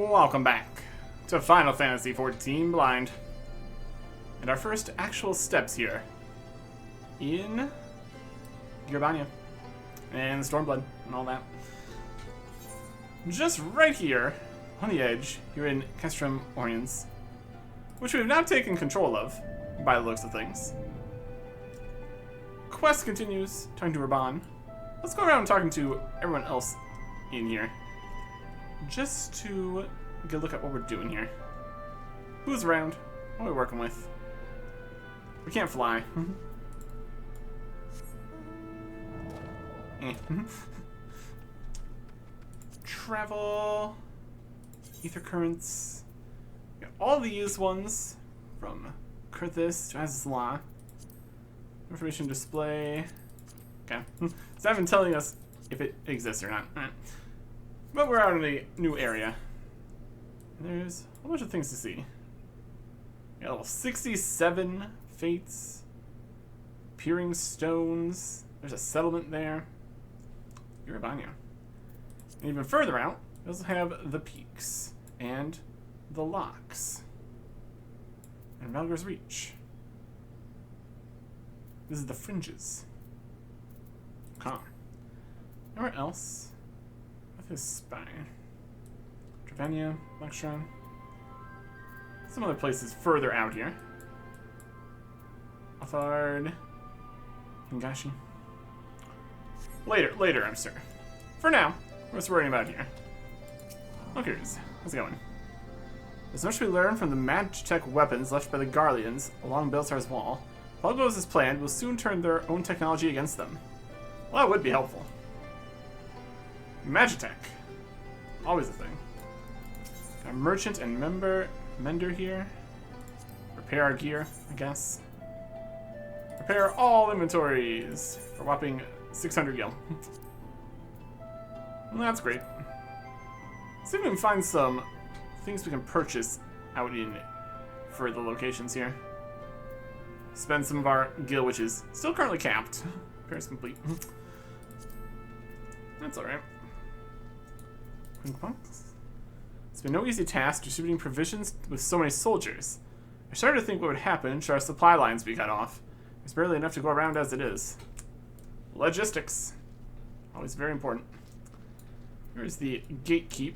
Welcome back to Final Fantasy XIV Blind. And our first actual steps here in Abania and Stormblood and all that. Just right here on the edge, you're in XIV, which we have now taken control of by the looks of things. Quest continues, talking to Raban. Let's go around talking to everyone else in here, just to get a look at what we're doing here. Who's around? What are we working with? We can't fly. Travel. Ether currents. Got all these ones from Kurthis to Azizla. Information display. Okay. It's not even telling us if it exists or not. But we're out in a new area. There's a whole bunch of things to see. Got level 67 fates, peering stones. There's a settlement there. You're Abania. And even further out, we also have the peaks and the locks. And Valgar's Reach. This is the fringes. Okay. Nowhere else. With his spine. Abania, Lextron. Some other places further out here. Althard. Hingashi. Later, I'm sure. For now, we're just worrying about here. Look here, how's it going? There's much we learned from the Magitech weapons left by the Garleans along Belsar's wall. If all goes as planned, we'll soon turn their own technology against them. Well, that would be helpful. Magitech. Always a thing. Got a merchant and mender here. Repair our gear, I guess. Repair all inventories for whopping 600 gil. Well, that's great. Let's see if we can find some things we can purchase out in for the locations here. Spend some of our gil, which is still currently capped. Repair's complete. That's alright. It's been no easy task distributing provisions with so many soldiers. I started to think what would happen should our supply lines be cut off. There's barely enough to go around as it is. Logistics. Always very important. Here's the gatekeep.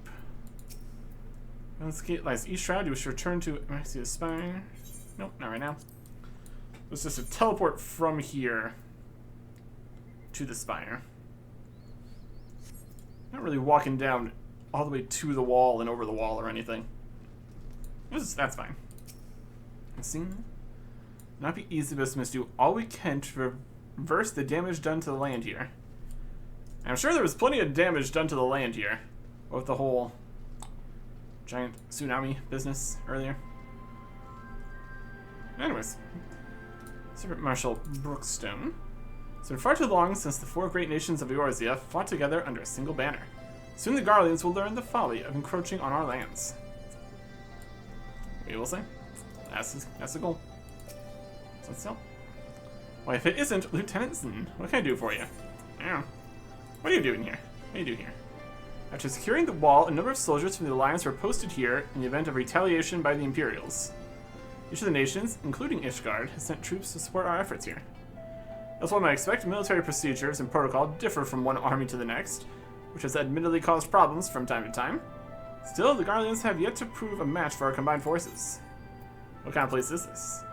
This gate lies east shroud. You wish to return to Maxia's spine. Nope, not right now. It's just a teleport from here to the spire. Not really walking down all the way to the wall and over the wall or anything. That's fine. Let's see. Not be easy, but must do all we can to reverse the damage done to the land here. And I'm sure there was plenty of damage done to the land here with the whole giant tsunami business earlier. Anyways, Servant Marshal Brookstone. It's been far too long since the four great nations of Eorzea fought together under a single banner. Soon the Garleans will learn the folly of encroaching on our lands. We will see. That's the goal. So still. Well, if it isn't, Lieutenant Zinn, what can I do for you? Yeah. What are you doing here? What do you do here? After securing the wall, a number of soldiers from the Alliance were posted here in the event of retaliation by the Imperials. Each of the nations, including Ishgard, has sent troops to support our efforts here. As one might expect, military procedures and protocol differ from one army to the next, which has admittedly caused problems from time to time. Still, the Garleans have yet to prove a match for our combined forces. What kind of place is this?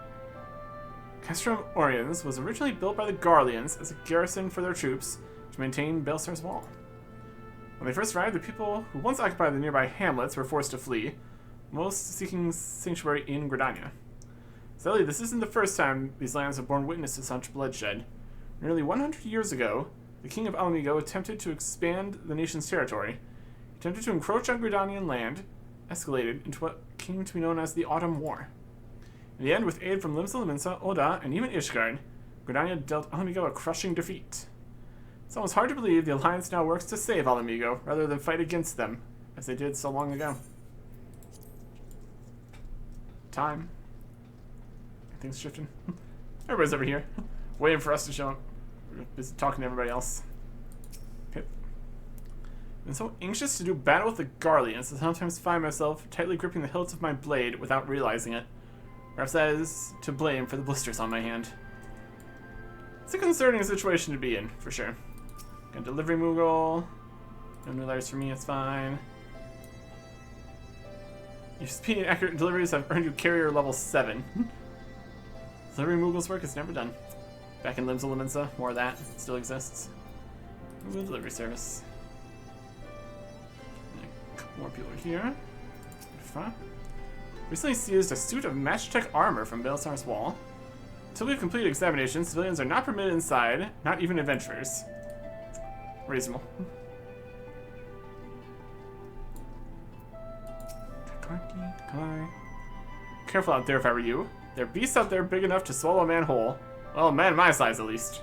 XIV was originally built by the Garleans as a garrison for their troops to maintain Belsar's wall. When they first arrived, the people who once occupied the nearby hamlets were forced to flee, most seeking sanctuary in Gridania. Sadly, this isn't the first time these lands have borne witness to such bloodshed. Nearly 100 years ago, the king of Alamigo attempted to expand the nation's territory. He attempted to encroach on Gridanian land, escalated into what came to be known as the Autumn War. In the end, with aid from Limsa Lominsa, Oda, and even Ishgard, Gridania dealt Alamigo a crushing defeat. It's almost hard to believe the Alliance now works to save Alamigo, rather than fight against them, as they did so long ago. Time. Things shifting. Everybody's over here, waiting for us to show up. We're busy talking to everybody else. Okay. I'm so anxious to do battle with the Garleans that I sometimes find myself tightly gripping the hilts of my blade without realizing it. Perhaps that is to blame for the blisters on my hand. It's a concerning situation to be in, for sure. Got delivery Moogle. No new letters for me, it's fine. Your speed and accurate deliveries have earned you carrier level 7. Delivery Moogle's work is never done. Back in Limbs of Limensa, more of that still exists. Moogle delivery service. A couple more people here. Recently seized a suit of Match-Tech armor from Baelsar's wall. Until we've completed examinations, civilians are not permitted inside, not even adventurers. Reasonable. Careful out there if I were you. There are beasts out there big enough to swallow a man whole. Well, a man my size at least.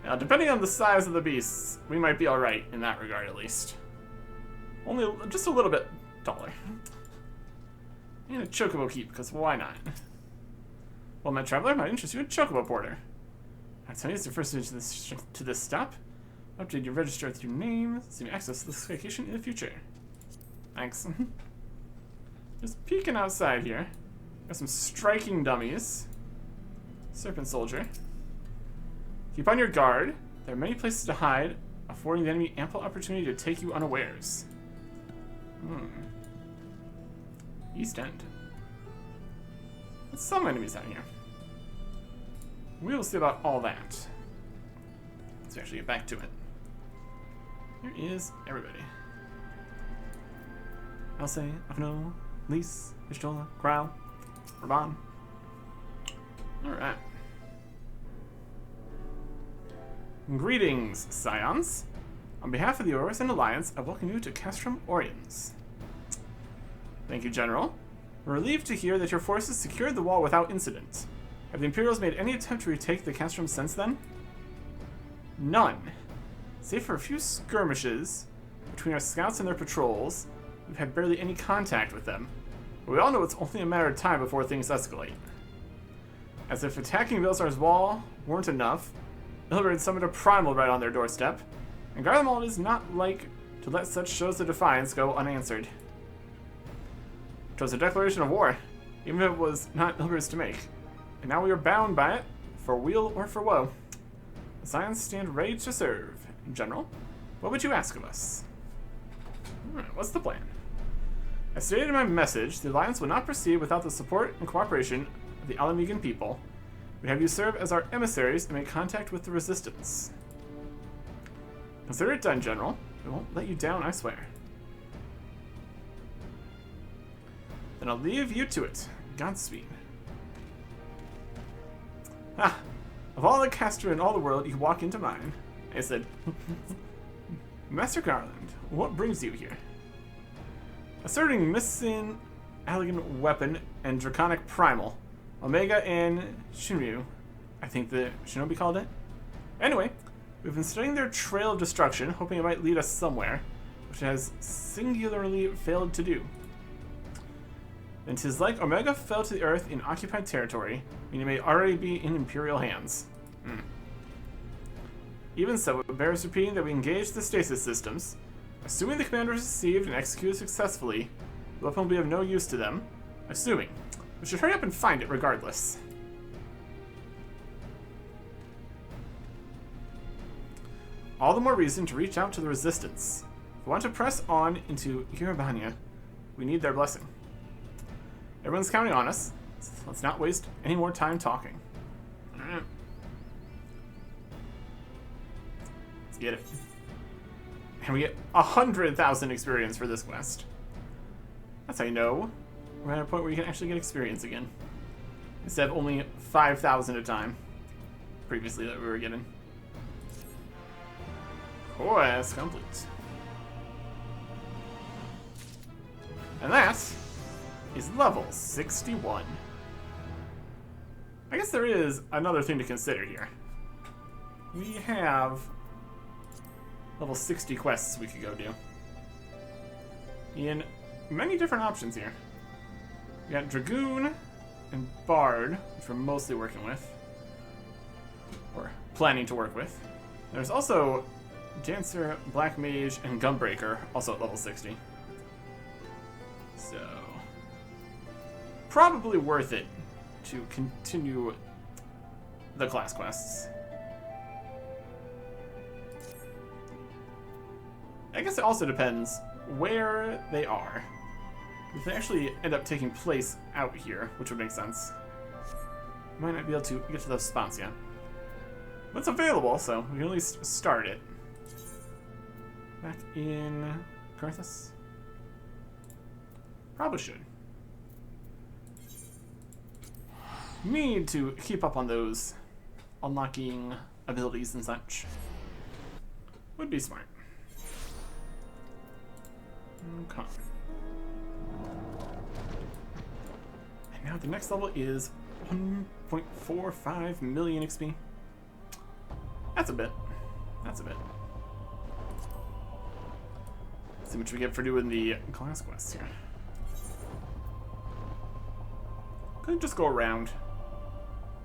Now, depending on the size of the beasts, we might be alright in that regard at least. Only just a little bit taller. And a chocobo keep, because why not? Well, my traveler, might interest you in chocobo porter. I'll tell you, it's the first to this stop. Update your register with your name, so you can access this vacation in the future. Thanks. Just peeking outside here. Got some striking dummies. Serpent soldier. Keep on your guard. There are many places to hide, affording the enemy ample opportunity to take you unawares. East End. There's some enemies out here. We will see about all that. Let's actually get back to it. Here is everybody. I'll say, Avno, Lise, Ishtola, Kral, Raban. Alright. Greetings, Scions. On behalf of the Orison Alliance, I welcome you to Castrum Oriens. Thank you, General. We're relieved to hear that your forces secured the wall without incident. Have the Imperials made any attempt to retake the Castrum since then? None. Save for a few skirmishes between our scouts and their patrols, we've had barely any contact with them. But we all know it's only a matter of time before things escalate. As if attacking Baelsar's wall weren't enough, Ilberd summoned a primal right on their doorstep, and Garlemald is not like to let such shows of defiance go unanswered. It was a declaration of war, even if it was not Ilberd's to make. And now we are bound by it, for weal or for woe. The Scions stand ready to serve. General, what would you ask of us? Alright, what's the plan? As stated in my message, the Alliance will not proceed without the support and cooperation of the Alamegan people. We have you serve as our emissaries and make contact with the Resistance. Consider it done, General. We won't let you down, I swear. Then I'll leave you to it. Godspeed. Ah! Of all the caster in all the world, you walk into mine. I said, Master Garland, what brings you here? Asserting missing elegant weapon and draconic primal. Omega and Shinryu, I think the shinobi called it. Anyway, we've been studying their trail of destruction, hoping it might lead us somewhere, which it has singularly failed to do. And 'tis like Omega fell to the earth in occupied territory, meaning it may already be in Imperial hands. Even so, it bears repeating that we engage the stasis systems. Assuming the commander is received and executed successfully, the weapon will be of no use to them. Assuming. We should hurry up and find it regardless. All the more reason to reach out to the Resistance. If we want to press on into Abania, we need their blessing. Everyone's counting on us, so let's not waste any more time talking. Let's get it. And we get 100,000 experience for this quest. That's how you know we're at a point where you can actually get experience again. Instead of only 5,000 a time previously that we were getting. Quest complete. And that is level 61. I guess there is another thing to consider here. We have level 60 quests we could go do. In many different options here. We got Dragoon and Bard, which we're mostly working with. Or planning to work with. There's also Dancer, Black Mage, and Gunbreaker, also at level 60. So, probably worth it to continue the class quests. I guess it also depends where they are. If they actually end up taking place out here, which would make sense, might not be able to get to those spots yet. But it's available, so we can at least start it. Back in Carthus? Probably should. Need to keep up on those unlocking abilities and such. Would be smart. Okay. And now the next level is 1.45 million XP. That's a bit. That's a bit. Let's see what we get for doing the class quests here. Could just go around.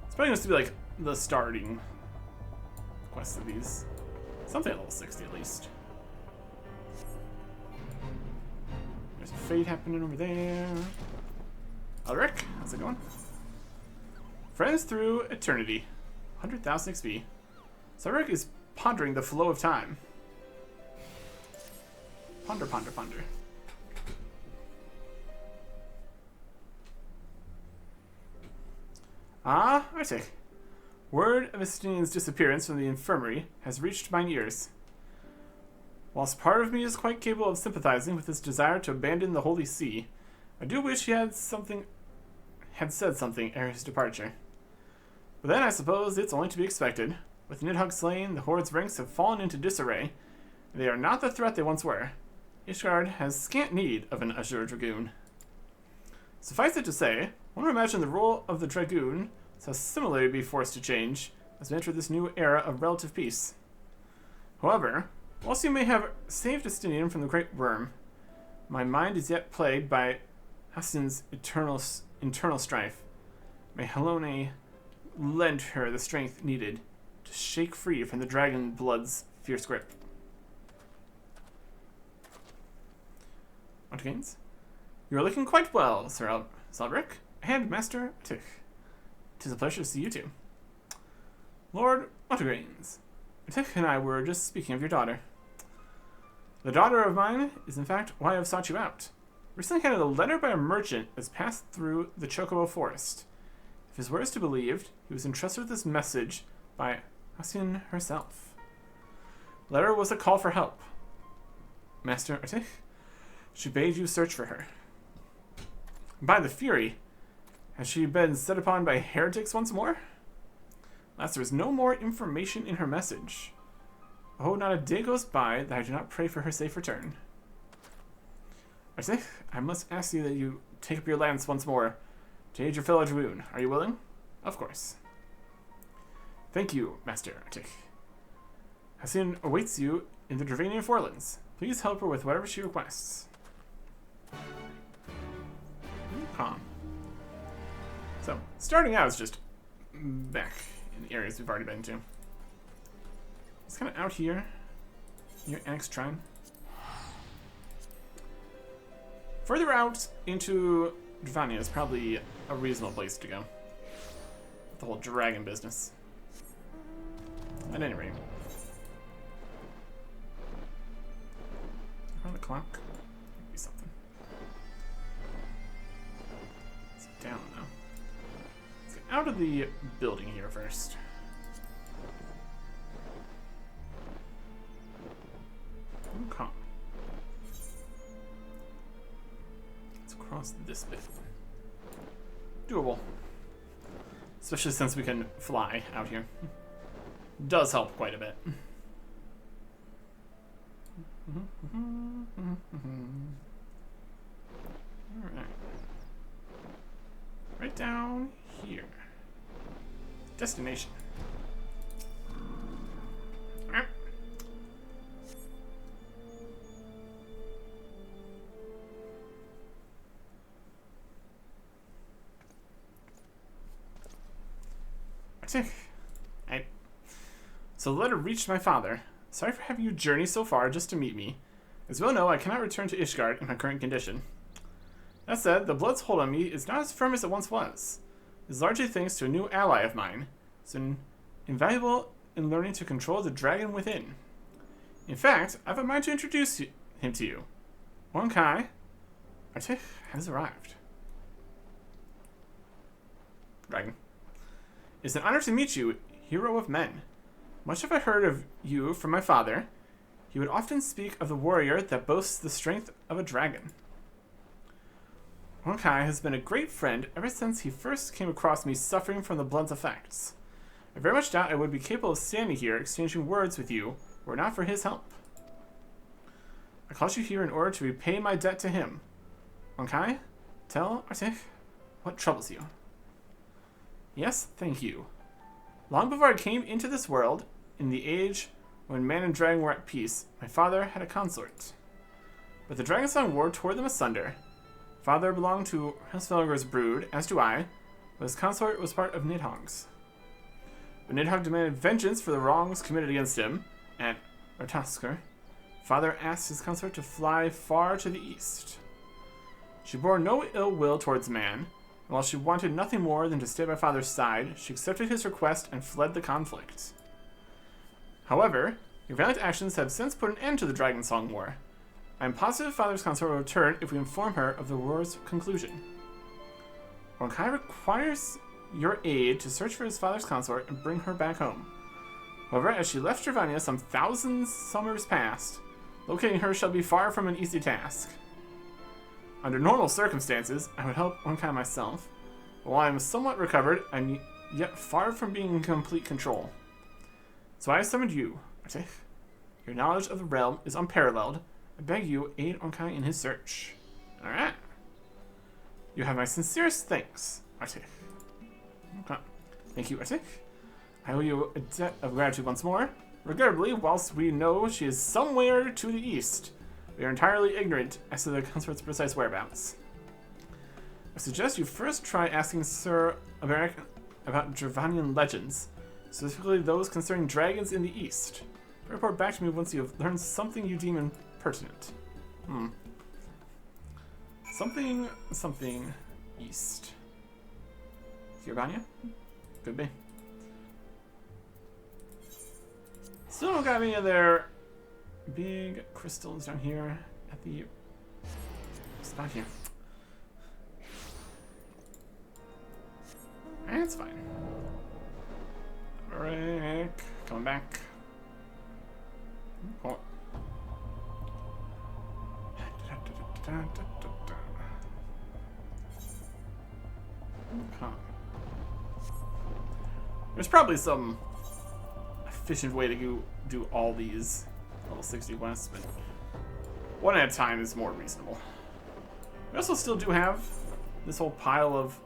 It's probably going to be like the starting quests of these. Something at level 60 at least. There's a fade happening over there. Ulrich, how's it going? Friends through eternity. 100,000 XP. So Ulrich is pondering the flow of time. Ponder, ponder, ponder. Ah, Arctic. Word of Estinian's disappearance from the infirmary has reached mine ears. Whilst part of me is quite capable of sympathizing with his desire to abandon the Holy See, I do wish he had said something ere his departure. But then I suppose it's only to be expected. With Nidhogg slain, the Horde's ranks have fallen into disarray. They are not the threat they once were. Ishgard has scant need of an Azure Dragoon. Suffice it to say, one would imagine the role of the Dragoon shall similarly be forced to change as we enter this new era of relative peace. However, whilst you may have saved Estinian from the Great Worm, my mind is yet plagued by Hastin's internal strife. May Helone lend her the strength needed to shake free from the dragon blood's fierce grip. Once you are looking quite well, Sir Zelbrick, and Master Tick. 'Tis a pleasure to see you too. Lord Ottergrains, Tick and I were just speaking of your daughter. The daughter of mine is in fact why I've sought you out. Recently handed a letter by a merchant as passed through the Chocobo Forest. If his word is to be believed, he was entrusted with this message by Hastin herself. The letter was a call for help. Master Artik, she bade you search for her. By the Fury, has she been set upon by heretics once more? Alas, there is no more information in her message. Oh, not a day goes by that I do not pray for her safe return. Artik, I must ask you that you take up your lance once more to aid your fellow Dragoon. Are you willing? Of course. Thank you, Master Artik. Hastin awaits you in the Dravanian Forelands. Please help her with whatever she requests. Calm. So, starting out is just back in the areas we've already been to. It's kind of out here near Enix Shrine. Further out into Abania is probably a reasonable place to go. The whole dragon business. At any rate. On the clock. Might be something. It's down though. Let's get out of the building here first. Okay. Let's cross this bit. Doable. Especially since we can fly out here. Does help quite a bit. Alright. Right down here. Destination. Right. So the letter reached my father. sorry for having you journey so far just to meet me. As you well know, I cannot return to Ishgard in my current condition. That said, the blood's hold on me is not as firm as it once was. It is largely thanks to a new ally of mine. It's invaluable in learning to control the dragon within. In fact, I have a mind to introduce him to you. Kai Artich has arrived. Dragon. It's an honor to meet you, hero of men. Much have I heard of you from my father. He would often speak of the warrior that boasts the strength of a dragon. Kai has been a great friend ever since he first came across me suffering from the blood's effects. I very much doubt I would be capable of standing here exchanging words with you were it not for his help. I called you here in order to repay my debt to him. Kai, tell Artich what troubles you. Yes, thank you. Long before I came into this world, in the age when man and dragon were at peace, my father had a consort. But the Dragonsong War tore them asunder. Father belonged to Helsfelger's brood, as do I, but his consort was part of Nidhogg's. But Nidhogg demanded vengeance for the wrongs committed against him, and Artasker, father asked his consort to fly far to the east. She bore no ill will towards man, and while she wanted nothing more than to stay by father's side, she accepted his request and fled the conflict. However, your valiant actions have since put an end to the Dragonsong War. I am positive father's consort will return if we inform her of the war's conclusion. Kai requires your aid to search for his father's consort and bring her back home. However, as she left Abania some 1,000 summers past, locating her shall be far from an easy task. Under normal circumstances, I would help Kai myself, but while I am somewhat recovered, I am yet far from being in complete control. So I summoned you, Artich. Your knowledge of the realm is unparalleled. I beg you, aid Kai in his search. Alright. You have my sincerest thanks, Artich. Okay. Thank you, Artich. I owe you a debt of gratitude once more. Regrettably, whilst we know she is somewhere to the east, we are entirely ignorant as to the consort's precise whereabouts. I suggest you first try asking Sir Abania about Dravanian legends, specifically those concerning dragons in the east. Report back to me once you have learned something you deem impertinent. Something east. Is Abania? Could be. Still don't got any of their big crystals down here at the spot here. That's fine. Alright, coming back. Oh. Okay. There's probably some efficient way to do all these level 60 quests, but one at a time is more reasonable. We also still do have this whole pile of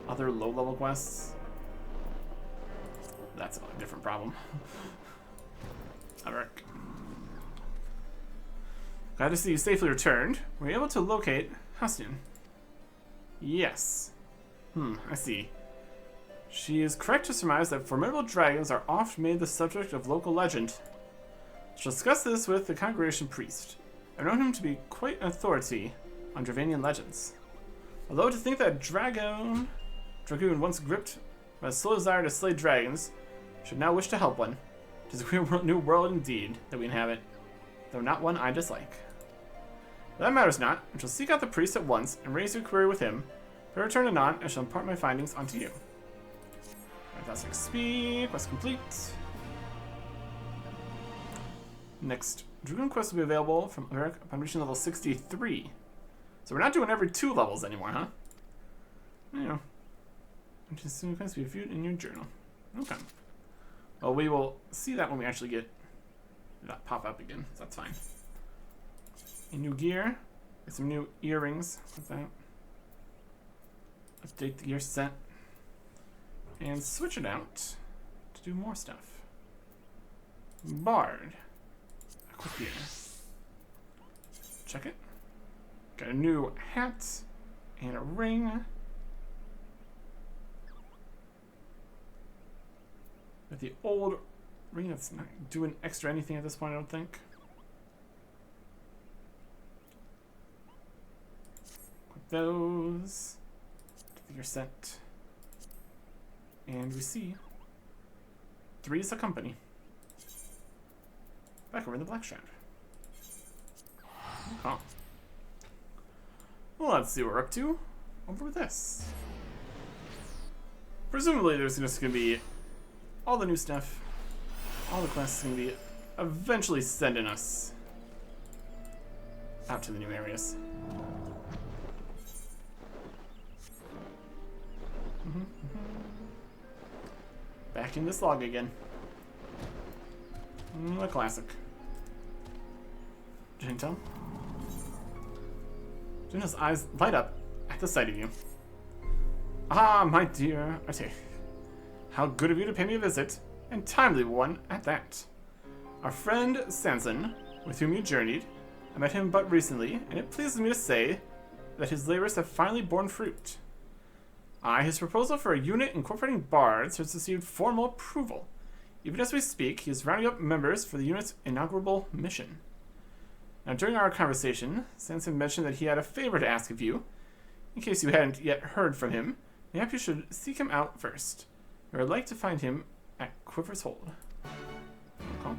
other low-level quests. That's a different problem. Alright. Glad to see you safely returned. Were you able to locate Hastian? Yes. I see. She is correct to surmise that formidable dragons are oft made the subject of local legend. She'll discuss this with the congregation priest. I've known him to be quite an authority on Dravanian legends. Although to think that Dragoon, once gripped by a slow desire to slay dragons, should now wish to help one. It is a new world indeed that we inhabit, though not one I dislike. But that matters not. I shall seek out the priest at once and raise your query with him. If I return anon, I shall impart my findings onto you. 5,000 XP, quest complete. Next, Dragoon quest will be available from Eric upon reaching level 63. So we're not doing every 2 levels anymore, huh? You know. Interesting quest be viewed in your journal. Okay. Well, we will see that when we actually get that pop up again. So that's fine. A new gear. Get some new earrings. What's that? Update the gear set. And switch it out to do more stuff. Bard. Equip gear. Check it. Got a new hat and a ring. With the old ring that's not doing extra anything at this point, I don't think. Equip those. Figure set. And we see Three's a company. Back over in the Black Strand. Oh. Well, let's see what we're up to over with this. Presumably there's just going to be all the new stuff. All the quests going to be eventually sending us out to the new areas. Back in this log again. A classic. Jinto. Jinto's eyes light up at the sight of you. Ah, my dear Arte. How good of you to pay me a visit, and timely one at that. Our friend Sanson, with whom you journeyed, I met him but recently, and it pleases me to say that his labors have finally borne fruit. His proposal for a unit incorporating bards has received formal approval. Even as we speak, he is rounding up members for the unit's inaugural mission. Now, during our conversation, Sanson mentioned that he had a favor to ask of you. In case you hadn't yet heard from him, perhaps you should seek him out first. You would like to find him at Quiver's Hold. Okay.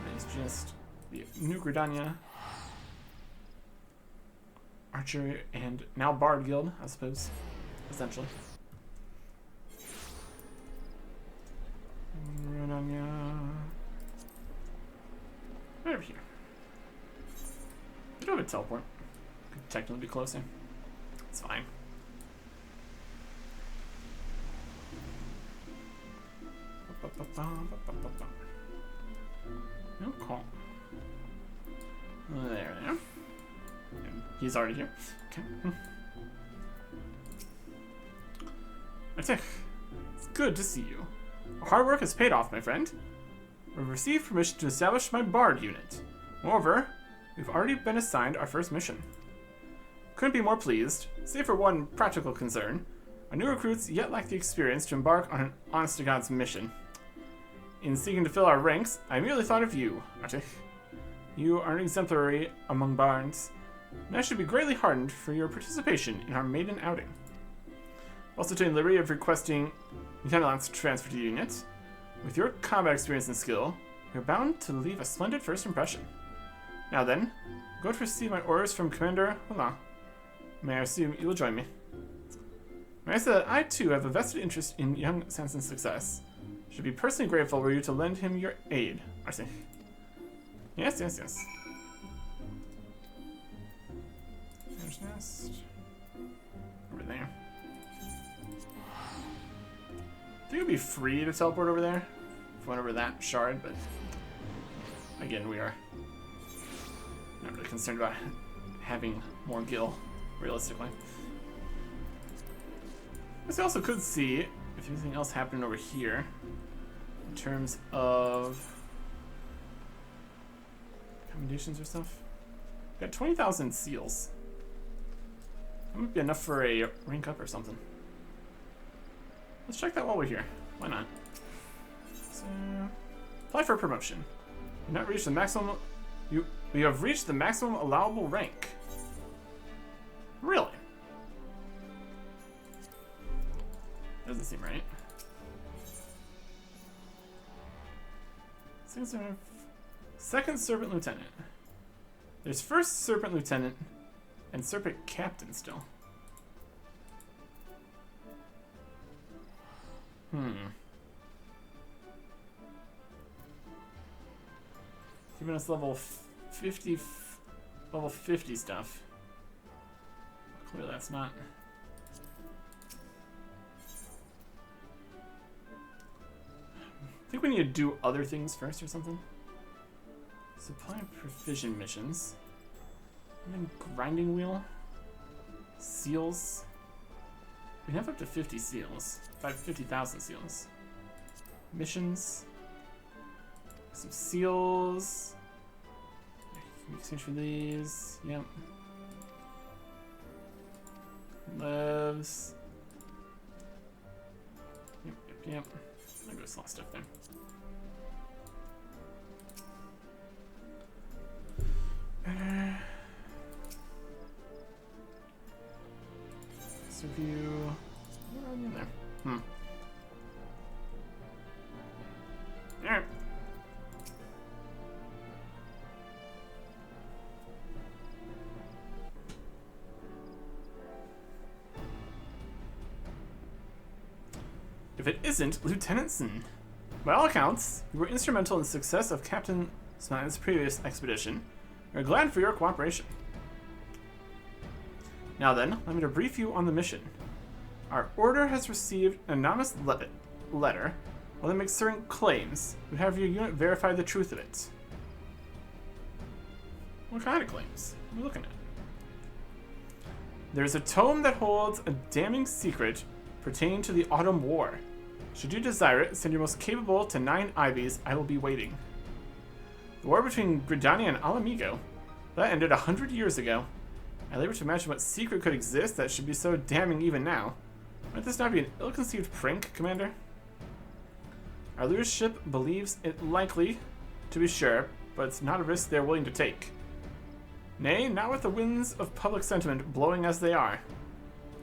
That is just the New Gridania Archer and now Bard Guild, I suppose, essentially. Gridania. Right over here. We do have a teleport. Could technically be closer. It's fine. No call. There. And he's already here. Okay. Atik, it's good to see you. Our hard work has paid off, my friend. We've received permission to establish my Bard unit. Moreover, we've already been assigned our first mission. Couldn't be more pleased, save for one practical concern. Our new recruits yet lack the experience to embark on an honest-to-God's mission. In seeking to fill our ranks, I merely thought of you, Artik. You are an exemplary among bards, and I should be greatly heartened for your participation in our maiden outing. Also taking the liberty of requesting Lieutenant Lance transfer to the unit. With your combat experience and skill, you're bound to leave a splendid first impression. Now then, go to receive my orders from Commander Hola. May I assume you will join me? May I say that I too have a vested interest in young Sanson's success. Should be personally grateful were you to lend him your aid, Arce. Yes. There's nest. Over there. I think it would be free to teleport over there if we went over that shard, but again, we are not really concerned about having more gil, realistically. I guess I also could see if there's anything else happening over here in terms of commendations or stuff. Got 20,000 seals. That might be enough for a rank up or something. Let's check that while we're here. Why not? So, apply for a promotion. You not reached the maximum. You have reached the maximum allowable rank. Really? Doesn't seem right. Second Serpent Lieutenant. There's first Serpent Lieutenant and Serpent Captain still. Giving us level 50 stuff. Clearly that's not. I think we need to do other things first or something. Supply provision missions. And then grinding wheel. Seals. We have up to 50 seals. 50,000 seals. Missions. Some seals. Exchange for these. Yep. Lives. Yep. I guess a lot of stuff there. Let's review. What are you in there? Alright. If it isn't Lieutenant Sin. By all accounts, you were instrumental in the success of Captain Smile's previous expedition. We're glad for your cooperation. Now then, let me to brief you on the mission. Our order has received an anonymous letter while they make certain claims. We have your unit verify the truth of it. What kind of claims? What are we looking at? There's a tome that holds a damning secret pertaining to the Autumn War. Should you desire it, send your most capable to 9 Ivies. I will be waiting. The war between Gridania and Alamigo, that ended 100 years ago. I labor to imagine what secret could exist that should be so damning even now. Might this not be an ill-conceived prank, Commander? Our leadership believes it likely, to be sure, but it's not a risk they're willing to take. Nay, not with the winds of public sentiment blowing as they are.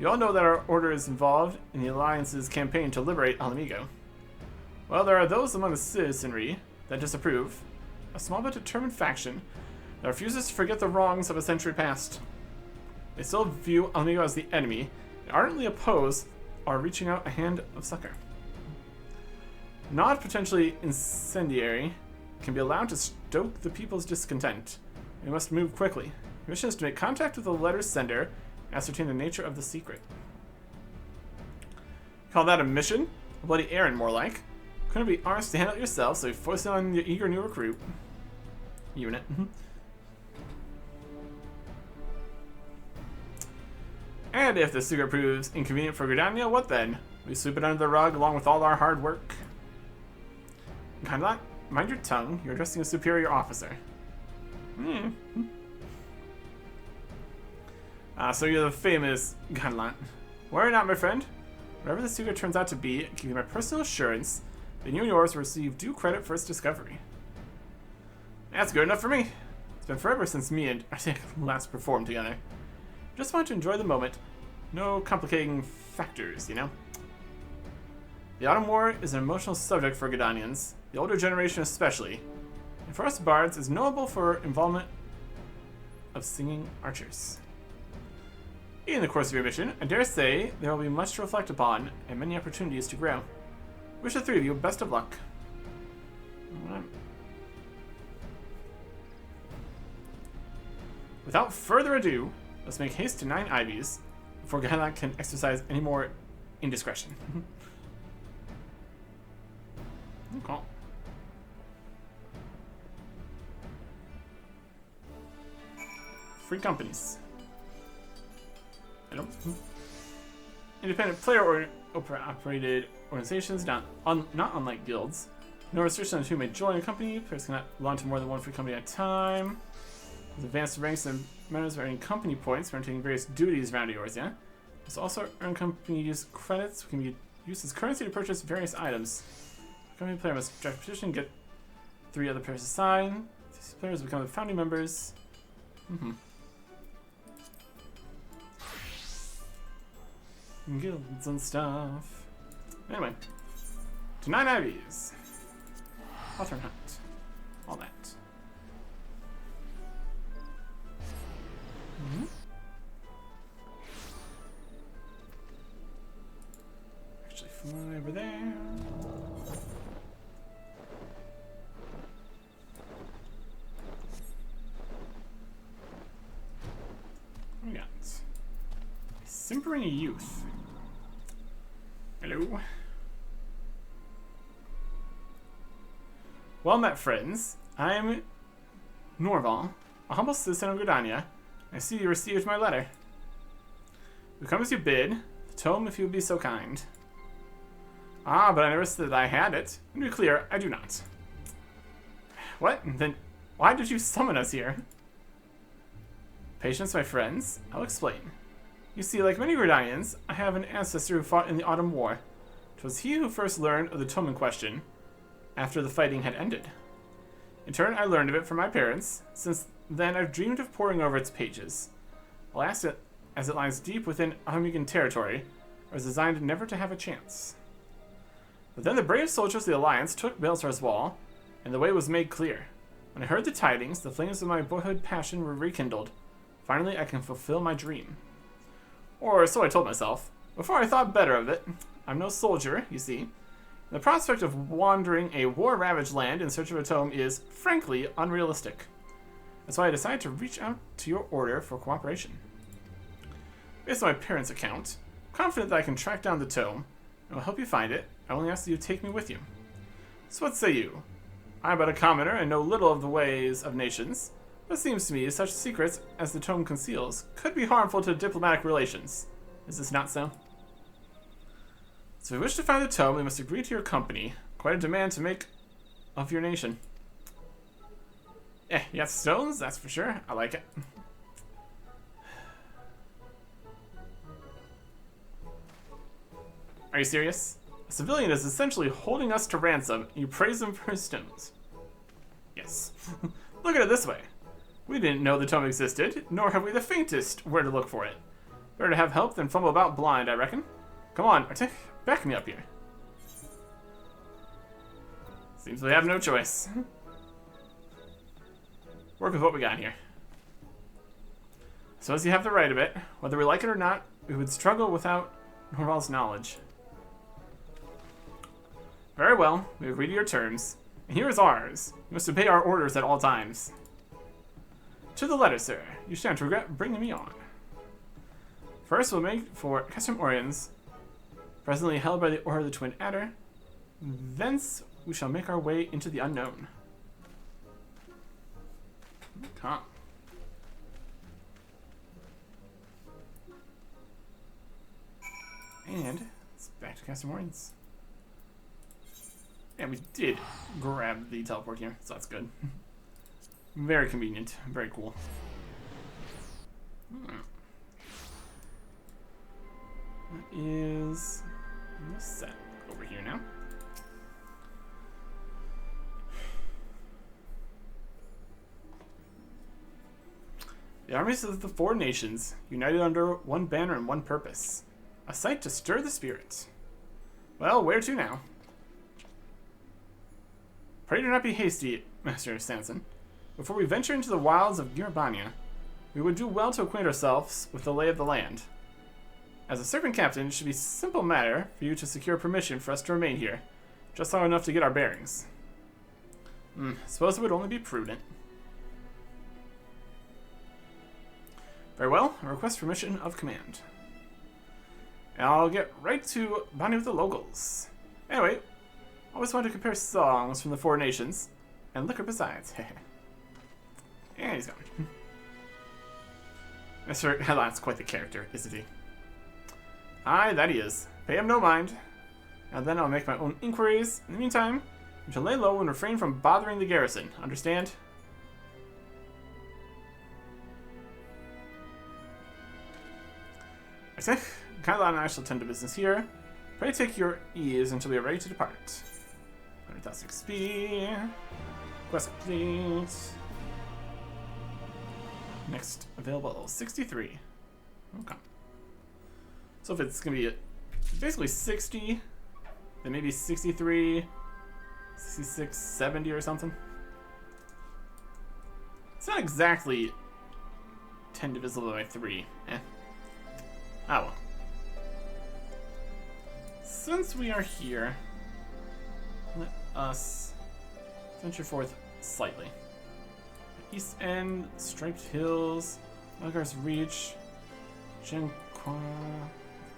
You all know that our order is involved in the Alliance's campaign to liberate Alamigo. Well, there are those among the citizenry that disapprove, a small but determined faction that refuses to forget the wrongs of a century past. They still view Alamigo as the enemy, and ardently oppose our reaching out a hand of succor. Not potentially incendiary, can be allowed to stoke the people's discontent. We must move quickly. Your mission is to make contact with the letter's sender and ascertain the nature of the secret. Call that a mission? A bloody errand, more like. Couldn't be arsed to handle it yourself, so we force it on your eager new recruit. Unit. And if the secret proves inconvenient for Gridania, what then? We sweep it under the rug along with all our hard work. Kindlat, mind your tongue. You're addressing a superior officer. So you're the famous Kindlat. Worry not, my friend. Whatever the secret turns out to be, give you my personal assurance that you and yours will receive due credit for its discovery. That's good enough for me. It's been forever since me and Arctic last performed together. Just want to enjoy the moment. No complicating factors, you know? The Autumn War is an emotional subject for Gridanians, the older generation especially, and for us bards is knowable for involvement of singing archers. In the course of your mission, I dare say there will be much to reflect upon and many opportunities to grow. Wish the three of you best of luck. Alright. Without further ado, let's make haste to 9 Ivies before Gailan can exercise any more indiscretion. Okay. Free companies. Independent player operated organizations, not unlike guilds. No restriction on who may join a company. Players cannot belong to more than one free company at a time. With advanced ranks and members earning company points for undertaking various duties around yours, yeah? There's also earn company use credits, which can be used as currency to purchase various items. Company player must draft a petition, get 3 other players assigned. These players become the founding members. Guilds and stuff. Anyway, to 9 Ivies. Hawthorne Hunt. All that. Actually, fly over there. What we got? Simpering Youth. Hello. Well met, friends. I'm Norval, a humble citizen of Gridania. I see you received my letter. We come as you bid. The tome, if you would be so kind. Ah, but I never said that I had it. To be clear, I do not. What? Then why did you summon us here? Patience, my friends. I'll explain. You see, like many Gridanians, I have an ancestor who fought in the Autumn War. 'Twas he who first learned of the tome in question, after the fighting had ended. In turn, I learned of it from my parents. Since then, I've dreamed of poring over its pages. Alas, as it lies deep within Amigan territory, I was designed never to have a chance. But then the brave soldiers of the Alliance took Baelsar's wall, and the way was made clear. When I heard the tidings, the flames of my boyhood passion were rekindled. Finally, I can fulfill my dream. Or so I told myself, before I thought better of it. I'm no soldier, you see. The prospect of wandering a war-ravaged land in search of a tome is, frankly, unrealistic. That's why I decided to reach out to your order for cooperation. Based on my parents' account, I'm confident that I can track down the tome, and will help you find it. I only ask that you take me with you. So what say you? I'm but a commoner and know little of the ways of nations, but it seems to me such secrets as the tome conceals could be harmful to diplomatic relations. Is this not so? So if you wish to find the tome, we must agree to your company. Quite a demand to make of your nation. You got stones, that's for sure. I like it. Are you serious? A civilian is essentially holding us to ransom, and you praise him for his stones. Yes. Look at it this way. We didn't know the tome existed, nor have we the faintest where to look for it. Better to have help than fumble about blind, I reckon. Come on, Artik, back me up here. Seems we have no choice. Work with what we got here. So as you have the right of it, whether we like it or not, we would struggle without Norval's knowledge. Very well, we agree to your terms. And here is ours. You must obey our orders at all times. To the letter, sir. You shan't regret bringing me on. First, we'll make for Custom Orions, presently held by the Order of the Twin Adder. Thence, we shall make our way into the unknown. Okay. And it's back to Custom Orions. And we did grab the teleport here, so that's good. Very convenient. Very cool. That is this set over here now. The armies of the four nations, united under one banner and one purpose. A sight to stir the spirit. Well, where to now? Pray do not be hasty, Master Sanson. Before we venture into the wilds of Abania, we would do well to acquaint ourselves with the lay of the land. As a servant captain, it should be a simple matter for you to secure permission for us to remain here, just long enough to get our bearings. Suppose it would only be prudent. Very well, I request permission of command. And I'll get right to bonding with the locals. Anyway, I always wanted to compare songs from the four nations, and liquor besides. And he's gone. Mr. Headline's quite the character, isn't he? Aye, that he is. Pay him no mind. Now then I'll make my own inquiries. In the meantime, you shall lay low and refrain from bothering the garrison. Understand? I think Kyla and I shall tend to business here. Pray take your ease until we are ready to depart. 100,000 XP. Quest complete. Next available level 63. Okay. So if it's gonna be basically 60, then maybe 63, 66, 70 or something. It's not exactly 10 divisible by 3. Ah well. Since we are here, let us venture forth slightly. East End, Striped Hills, Elgar's Reach, Genqua,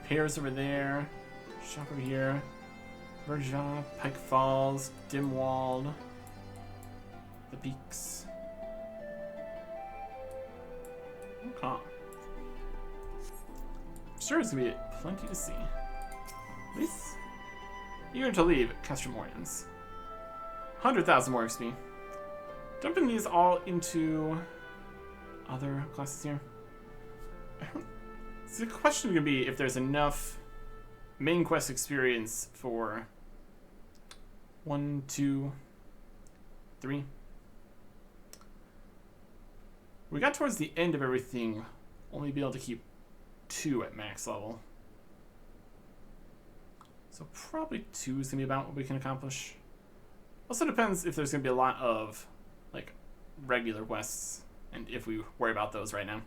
Pears over there, Shop over here, Verja, Pike Falls, Dimwald, the Peaks. Okay. I'm sure it's gonna be plenty to see. At least, eager to leave Castromorians. 100,000 more XP. Dumping these all into other classes here. So the question is gonna be if there's enough main quest experience for 1, 2, 3. We got towards the end of everything, only be able to keep 2 at max level. So probably 2 is going to be about what we can accomplish. Also depends if there's going to be a lot of like regular quests, and if we worry about those right now.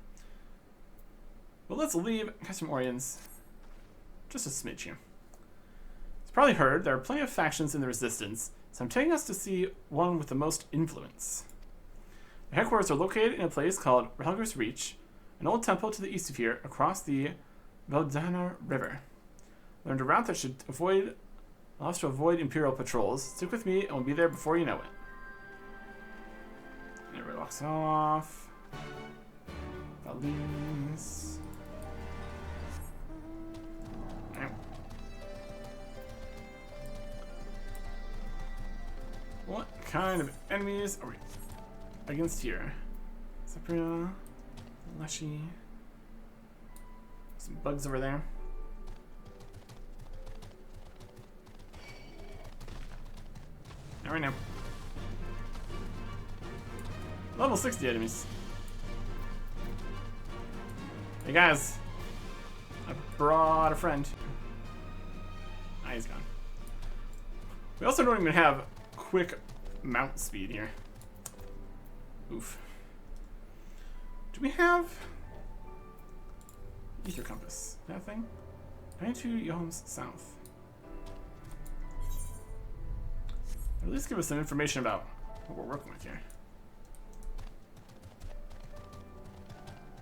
But let's leave Custom Orions just a smidge here. You've probably heard there are plenty of factions in the Resistance, so I'm taking us to see one with the most influence. Their headquarters are located in a place called Relger's Reach, an old temple to the east of here, across the Veldana River. Learned a route that should allow us to avoid Imperial patrols. Stick with me, and we'll be there before you know it. And everybody walks off. Valise. Okay. What kind of enemies are we against here? Cypria, Leshy. Some bugs over there. Not right now. Level 60 enemies. Hey guys, I brought a friend. Ah, he's gone. We also don't even have quick mount speed here. Oof. Do we have ether compass? That thing? 92 Yohms south. At least give us some information about what we're working with here.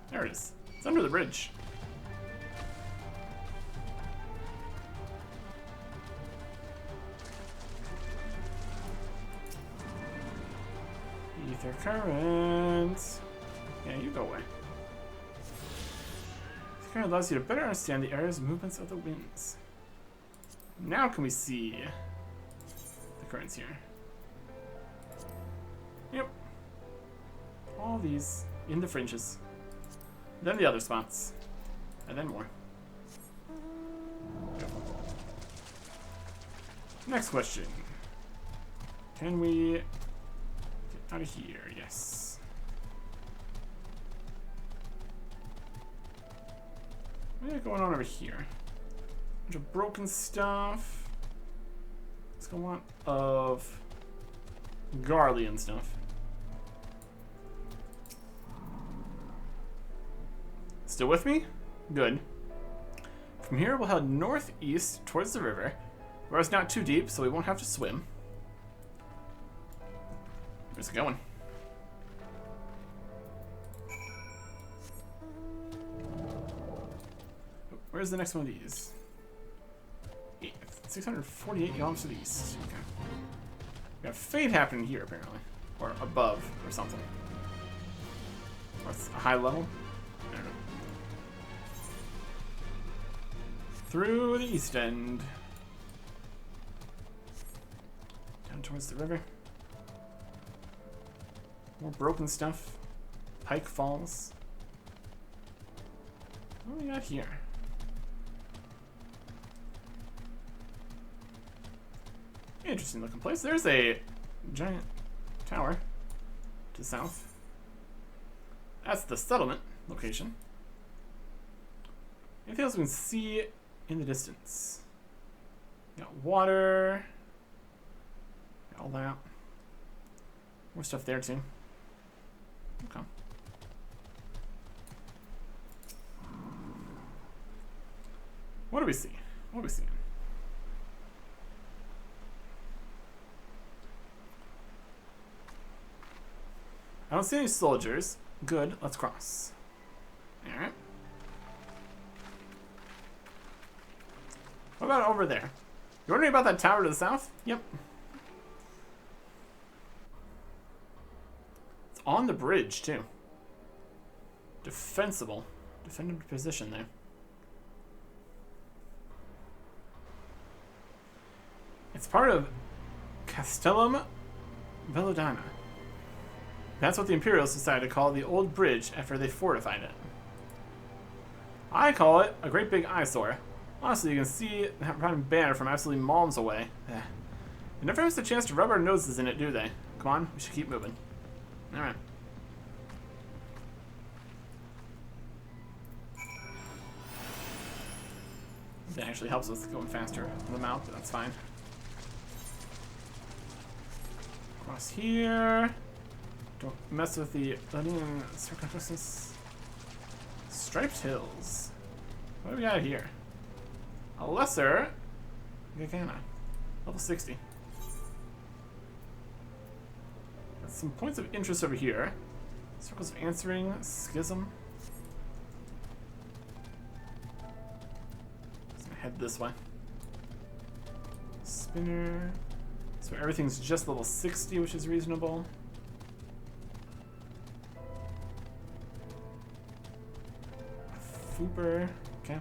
There it is. It's under the bridge. Ether current. Yeah, you go away. Ether current allows you to better understand the area's movements of the winds. Now can we see the currents here? Yep. All these in the fringes. Then the other spots. And then more. Next question. Can we get out of here? Yes. What's going on over here? Bunch of broken stuff. Let's go on of Garlean stuff. Still with me? Good. From here, we'll head northeast towards the river. The river's not too deep, so we won't have to swim. Where's it going? Where's the next one of these? 648 Yoms to the east. Okay. We got fade happening here, apparently. Or above, or something. Or it's a high level? I don't know. Through the east end. Down towards the river. More broken stuff. Pike Falls. What do we got here? Interesting looking place. There's a giant tower to the south. That's the settlement location. Anything else we can see in the distance? Got water. Got all that. More stuff there too. Okay. What do we see? What do we see? I don't see any soldiers. Good, let's cross. Alright. What about over there? You wondering about that tower to the south? Yep. It's on the bridge, too. Defensible. Defended position there. It's part of Castellum Velodana. That's what the Imperials decided to call the old bridge after they fortified it. I call it a great big eyesore. Honestly, you can see that random banner from absolutely miles away. They never miss a chance to rub our noses in it, do they? Come on, we should keep moving. Alright. That actually helps us going faster on the mount, but that's fine. Across here. Don't mess with the onion circumference. Striped hills. What do we got here? A lesser Gagana. Level 60. Got some points of interest over here. Circles of answering, schism. Just gonna head this way. Spinner. So everything's just level 60, which is reasonable. Fooper. Okay.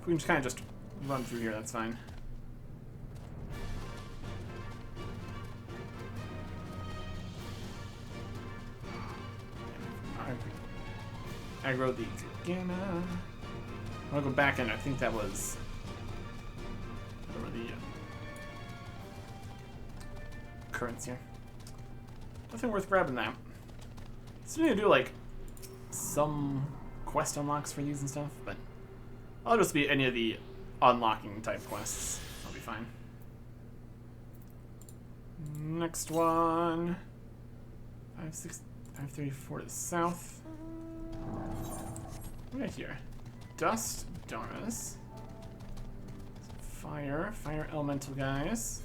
We can just kind of run through here, that's fine. Aggro the Gamma. I'm gonna go back in. I think that was the currents here. Nothing worth grabbing that. Still need to do like some quest unlocks for these and stuff, but I'll just be any of the unlocking type quests. I'll be fine. Next one. 534 to the south. What do we got here? Dust Doras. Fire elemental guys.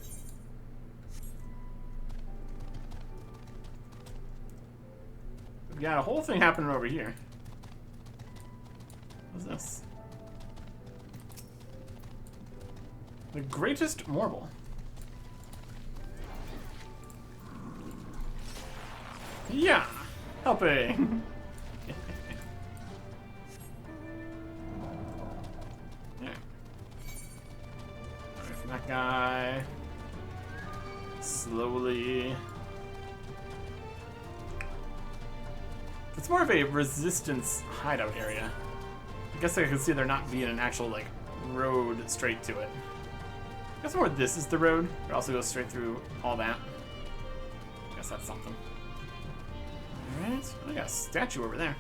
We got a whole thing happening over here. What's this? The greatest marble. Yeah, helping. Yeah. Away from that guy. Slowly. It's more of a resistance hideout area. I guess I can see there not being an actual like road straight to it. I guess more this is the road. It also goes straight through all that. I guess that's something. Alright, we got a statue over there.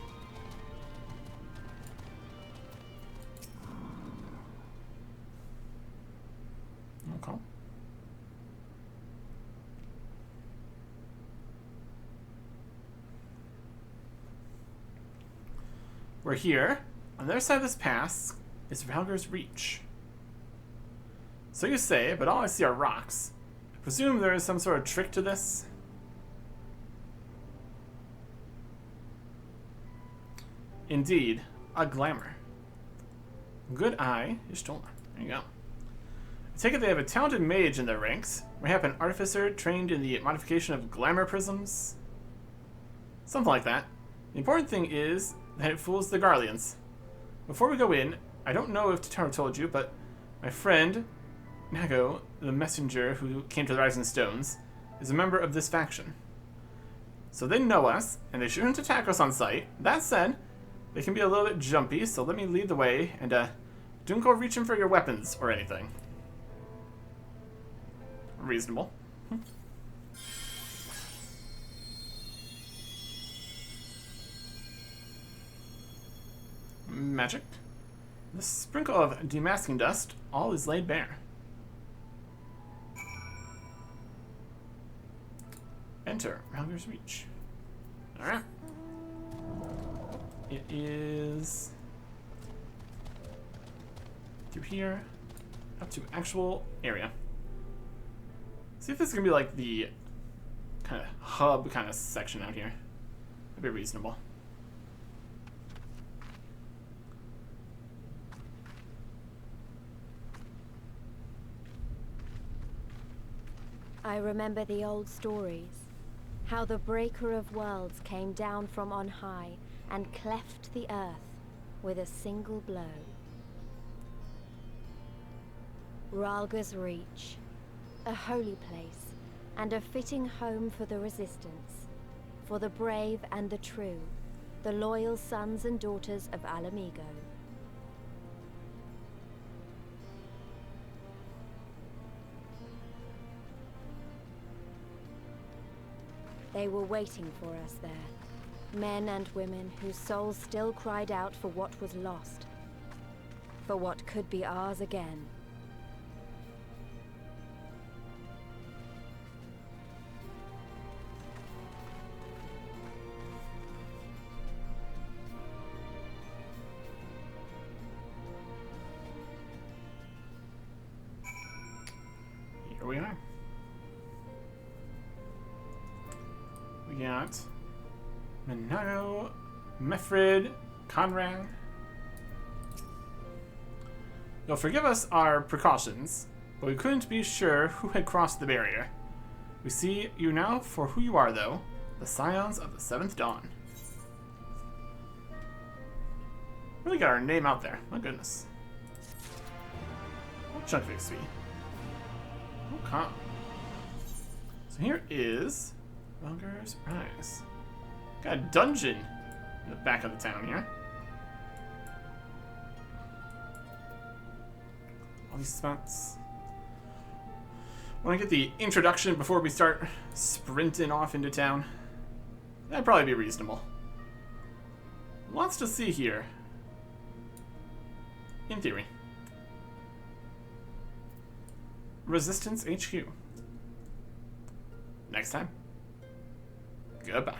Okay. We're here. On the other side of this pass is Valgar's Reach. So you say, but all I see are rocks. I presume there is some sort of trick to this? Indeed, a glamour. Good eye, Ishtola. There you go. I take it they have a talented mage in their ranks. Mayhap an artificer trained in the modification of glamour prisms? Something like that. The important thing is that it fools the Garleans. Before we go in, I don't know if Totaro told you, but my friend, Nago, the messenger who came to the Rising Stones, is a member of this faction. So they know us, and they shouldn't attack us on sight. That said, they can be a little bit jumpy, so let me lead the way, and don't go reaching for your weapons or anything. Reasonable. Magic. The sprinkle of demasking dust, all is laid bare. Enter Valgar's Reach. Alright. It is through here up to actual area. See if this is gonna be like the kind of hub kind of section out here. That'd be reasonable. I remember the old stories. How the Breaker of Worlds came down from on high and cleft the earth with a single blow. Rhalga's Reach, a holy place and a fitting home for the resistance, for the brave and the true, the loyal sons and daughters of Alamigo. They were waiting for us there. Men and women whose souls still cried out for what was lost. For what could be ours again. Here we are. We got Minato, Mefrid, Conrad. You'll forgive us our precautions, but we couldn't be sure who had crossed the barrier. We see you now for who you are, though, the Scions of the Seventh Dawn. Really got our name out there. My goodness. Oh, chunk of XP. Oh, calm. So here is Welger's Rise. Got a dungeon in the back of the town here. All these spots. Want to get the introduction before we start sprinting off into town? That'd probably be reasonable. Lots to see here. In theory. Resistance HQ. Next time. Goodbye.